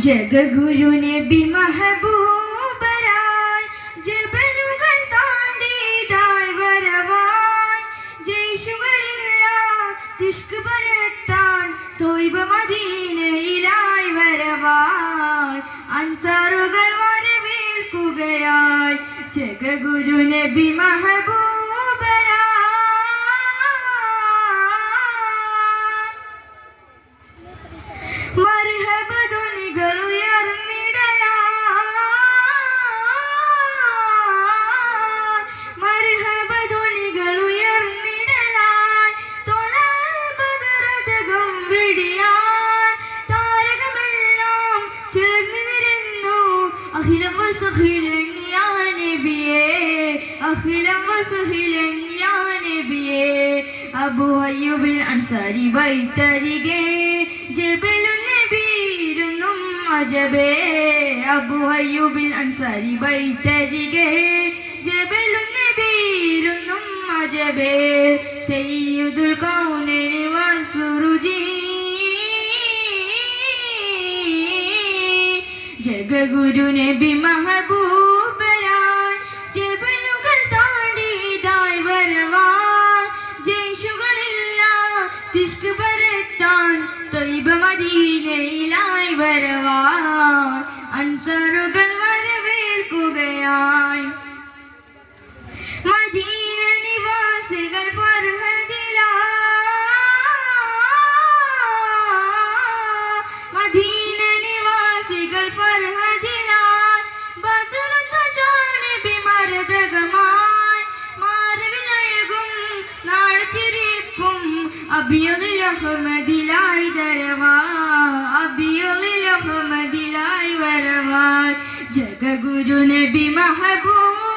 ജഗഗുരു നബി മെഹബൂബരായി ജബലുകൾ താണ്ടിയതായി വരവായി ജയ്ഷുകളില്ല തിഷ്ക് പരത്താൻ തൊയ്ബ മദീനയിലായി വരവായി അൻസാറുകൾ വരവേൽക്കുകയായി ജഗഗുരു നബി മെഹബൂബരായി മർഹബ ധ്വനികൾ ഉയർന്നിടലായി തൊലാൽ ബദറതകം വെടിയാൻ താരകമെല്ലാം ചേർന്ന് നിരന്നു അഖിലം വസഖിലൻ യാ നബിയേ അഖിലം വസഖിലൻ യാ നബിയേ അബൂ അയ്യൂബിൽ അൻസാരി ബൈത്തരികെ ജബലുൻ നബീരുന്നും അജബേ അബൂ അയ്യൂബിൽ അൻസാരി ബൈത്തരികെ ജബലുൻ നബീരുന്നും അജബേ സയ്യിദുൽ കൗനൈനി വസ്സുറുജി ജഗഗുരു നബി മെഹബൂബരായി ജബലുകൾ താണ്ടിയതായി വരവാൻ ജയ്ഷുകളില്ല തിഷ്ക് പരത്താൻ തൊയ്ബ മദീനയിലായി വരവാൻ അൻസാറുകൾ വരവേൽക്കുകയായി മദീന നിവാസികൾ മദീന നിവാസികൾ ഫർഹദിലായി ബദറത്ത് ജാനബി മരതകമായി മാറിവിലയകും നാടച്ചിരിപ്പും അബിയുൽ അഹ്മദിലായി ദരവാ അബിയുൽ അഹ്മദിലായി വരവാ ജഗഗുരു നബി മെഹബൂബ്